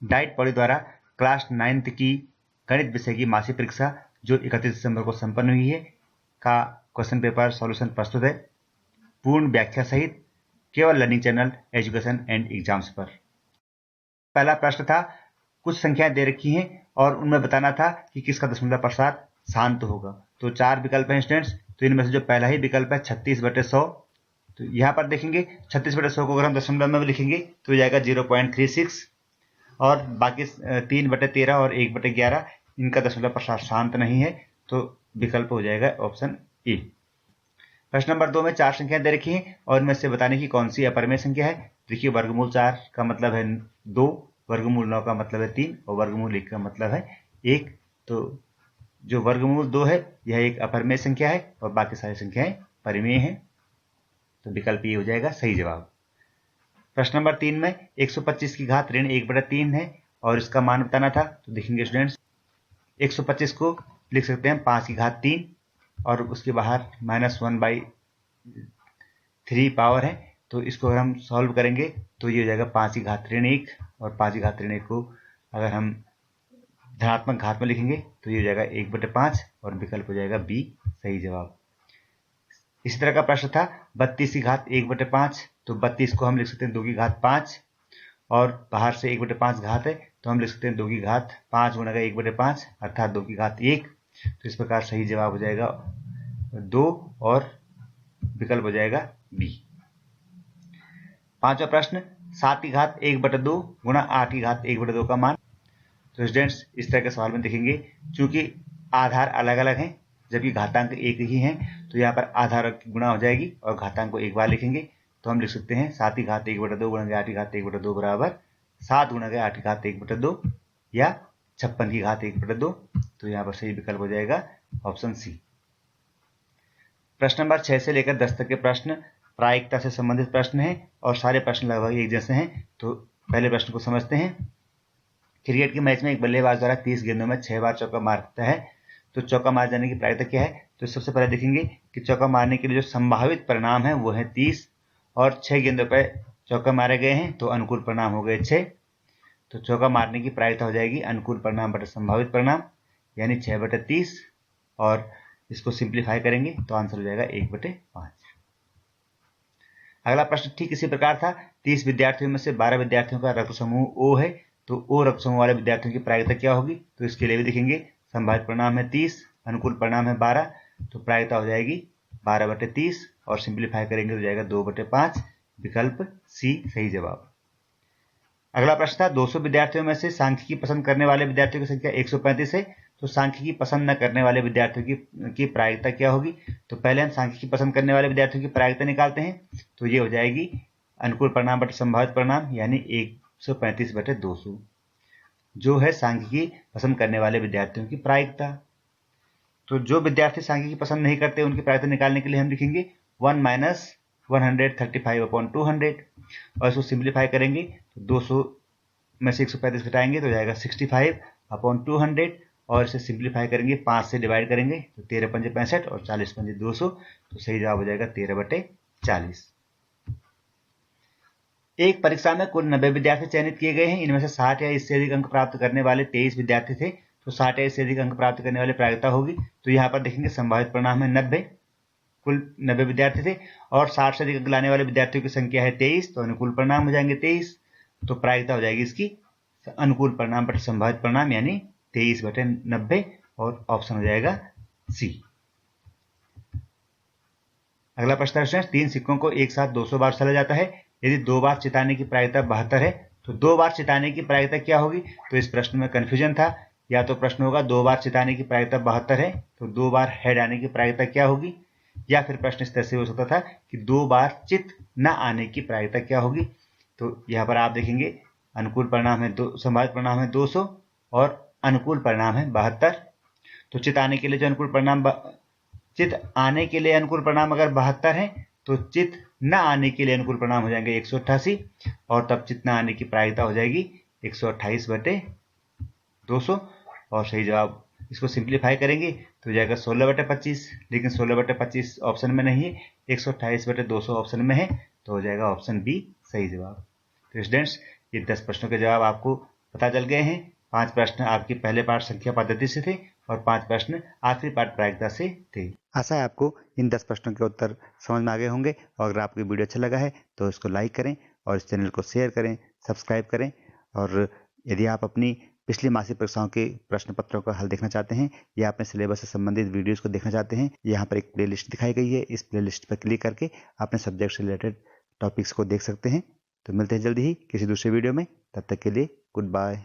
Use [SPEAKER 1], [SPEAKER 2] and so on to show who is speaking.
[SPEAKER 1] Diet poly द्वारा class 9th की गणित विषय की मासिक परीक्षा जो 31 दिसंबर को संपन्न हुई है का क्वेश्चन पेपर सॉल्यूशन प्रस्तुत है, पूर्ण व्याख्या सहित, केवल learning channel education and exams पर। पहला प्रश्न था, कुछ संख्याएं दे रखी हैं और उनमें बताना था कि किसका दशमलव प्रसाद शांत होगा। तो 4 विकल्प हैं स्टूडेंट्स। तो इनमें से जो पहला ही विकल्प है 36/100, तो यहाँ पर देखेंगे 36/100 को अगर हम दशमलव में लिखेंगे तो जाएगा 0.36, और बाकी 3/13 और 1/11 इनका दशमलव प्रसाद शांत नहीं है, तो विकल्प हो जाएगा ऑप्शन ए। प्रश्न नंबर 2 में 4 संख्याएं दे रखी हैं और इनमें से बताने की कौन सी अपरिमेय संख्या है। देखिए, वर्गमूल 4 का मतलब है 2, वर्गमूल 9 का मतलब है 3 और वर्गमूल 1 का मतलब है 1। तो जो वर्गमूल 2 है यह एक अपरिमेय संख्या है और बाकी सारी संख्याएं परिमेय हैं, तो विकल्प ये हो जाएगा सही जवाब। प्रश्न नंबर 3 में 125 की घात ऋण 1/3 है और इसका मान बताना था। तो देखेंगे स्टूडेंट्स, 125 को लिख सकते हैं 5 की घात 3 और उसके बाहर -1/3 पावर है, तो इसको अगर हम सॉल्व करेंगे तो ये हो जाएगा 5 की घात ऋण 1, और 5 की घात ऋण 1 को अगर हम धनात्मक घात में लिखेंगे तो ये हो जाएगा 1/5 और विकल्प हो जाएगा बी सही जवाब। इसी तरह का प्रश्न था 32 की घात 1/5, तो 32 को हम लिख सकते हैं 2 की घात 5 और बाहर से 1/5 घात है तो हम लिख सकते हैं 2 की घात 5 गुणा 1/5 अर्थात 2 की घात 1। तो इस प्रकार सही जवाब हो जाएगा 2 और विकल्प हो जाएगा बी। पांचवा प्रश्न, 7 की घात 1/2 गुणा 8 की घात 1/2 का मान। तो स्टूडेंट्स, इस तरह के सवाल में देखेंगे चूंकि आधार अलग अलग हैं जबकि घातांक एक ही हैं, तो यहाँ पर आधार की गुणा हो जाएगी और घातांक को एक बार लिखेंगे, तो हम लिख सकते हैं 7 की घात 1/2 गुणा 8 की घात 1/2 बराबर 7 गुणा 8 की घात 1/2 या 56 की घात 1/2। तो यहाँ पर सही विकल्प हो जाएगा ऑप्शन सी। प्रश्न नंबर 6 से लेकर 10 तक के प्रश्न प्रायिकता से संबंधित प्रश्न हैं और सारे प्रश्न लगभग एक जैसे हैं। तो पहले प्रश्न को समझते हैं। क्रिकेट के मैच में एक बल्लेबाज द्वारा 30 गेंदों में 6 बार चौका मारता है, तो चौका मार जाने की प्रायिकता क्या है। तो सबसे पहले देखेंगे कि चौका मारने के लिए जो संभावित परिणाम है वो है 30 और 6 गेंदों पर चौका मारे गए हैं तो अनुकूल परिणाम हो गए 6। तो चौका मारने की प्रायिकता हो जाएगी अनुकूल परिणाम बटे संभावित परिणाम यानी 6/30, और इसको सिंप्लीफाई करेंगे तो आंसर हो जाएगा 1/5। अगला प्रश्न ठीक इसी प्रकार था। 30 विद्यार्थियों में से 12 विद्यार्थियों का रक्त समूह ओ है, तो ओ रक्त समूह वाले विद्यार्थियों की प्रायिकता क्या होगी। तो इसके लिए भी देखेंगे संभावित परिणाम है 30, अनुकूल परिणाम है 12, तो प्रायिकता हो जाएगी 12/30 और सिंप्लीफाई करेंगे तो जाएगा 2/5, विकल्प सी सही जवाब। अगला प्रश्न था 200 विद्यार्थियों में से सांख्यिकी पसंद करने वाले विद्यार्थियों की संख्या 135 है, तो सांख्यिकी पसंद न करने वाले विद्यार्थियों की प्रायिकता क्या होगी। तो पहले हम सांख्यिकी पसंद करने वाले विद्यार्थियों की प्रायिकता निकालते हैं, तो ये हो जाएगी अनुकूल परिणाम बटे संभावित परिणाम यानी 135/200, जो है सांख्यिकी पसंद करने वाले विद्यार्थियों की प्रायिकता। तो जो विद्यार्थी सांख्यिकी पसंद नहीं करते उनकी प्रायिकता निकालने के लिए हम लिखेंगे 1 - 135/200 और इसको सिंप्लीफाई करेंगे तो 200 में से 135 घटाएंगे तो जाएगा 65/200 और इसे सिंप्लीफाई करेंगे 5 से डिवाइड करेंगे तो 13×5 = 65 और 40×5 = 200, तो सही जवाब हो जाएगा 13/40। एक परीक्षा में कुल 90 विद्यार्थी चयनित किए गए हैं। इनमें से 60 या इससे अधिक अंक प्राप्त करने वाले 23 विद्यार्थी थे, तो 60 या इससे अधिक अंक प्राप्त करने वाले प्रायिकता होगी। तो यहाँ पर देखेंगे संभावित परिणाम है 90, कुल 90 विद्यार्थी थे और 60 से अधिक अंक लाने वाले विद्यार्थियों की संख्या है 23, तो अनुकूल परिणाम हो जाएंगे 23, तो प्रायिकता हो जाएगी इसकी अनुकूल परिणाम बटे संभावित परिणाम यानी 23/90 और ऑप्शन हो जाएगा सी। अगला प्रश्न है, 3 सिक्कों को एक साथ 200 बार उछाला जाता है, यदि 2 बार चिताने की प्रायिकता 72 है, तो 2 बार चिताने की प्रायिकता क्या होगी। तो इस प्रश्न में कंफ्यूजन था, या तो प्रश्न होगा 2 बार चिताने की प्रायिकता 72 है तो 2 बार हेड आने की प्रायिकता क्या होगी, या फिर प्रश्न इस तरह से हो सकता था कि 2 बार चित न आने की प्रायिकता क्या होगी। तो यहाँ पर आप देखेंगे अनुकूल परिणाम है संभावित परिणाम है 200 और अनुकूल परिणाम है 72। तो चित आने के लिए जो अनुकूल परिणाम चित आने के लिए अनुकूल परिणाम अगर 72 है तो चित न आने के लिए अनुकूल परिणाम हो जाएंगे 188 और तब चित न आने की प्रायिकता हो जाएगी 128/200 और सही जवाब इसको सिंप्लीफाई करेंगे तो जाएगा 16/25, लेकिन 16/25 ऑप्शन में नहीं है, 128/200 ऑप्शन में है, तो हो जाएगा ऑप्शन बी सही जवाब। तो स्टूडेंट्स, ये 10 प्रश्नों के जवाब आपको पता चल गए हैं। 5 प्रश्न आपके पहले पाठ संख्या पद्धति से थे और 5 प्रश्न आखिरी पाठ प्रायिकता से थे। आशा है आपको इन 10 प्रश्नों के उत्तर समझ में आ गए होंगे और अगर आपको वीडियो अच्छा लगा है तो इसको लाइक करें और इस चैनल को शेयर करें, सब्सक्राइब करें। और यदि आप अपनी पिछली मासिक परीक्षाओं के प्रश्न पत्रों का हल देखना चाहते हैं या अपने सिलेबस से संबंधित वीडियोस को देखना चाहते हैं, यहाँ पर एक प्लेलिस्ट दिखाई गई है। इस प्लेलिस्ट पर क्लिक करके अपने सब्जेक्ट से रिलेटेड टॉपिक्स को देख सकते हैं। तो मिलते हैं जल्दी ही किसी दूसरे वीडियो में। तब तक के लिए गुड बाय।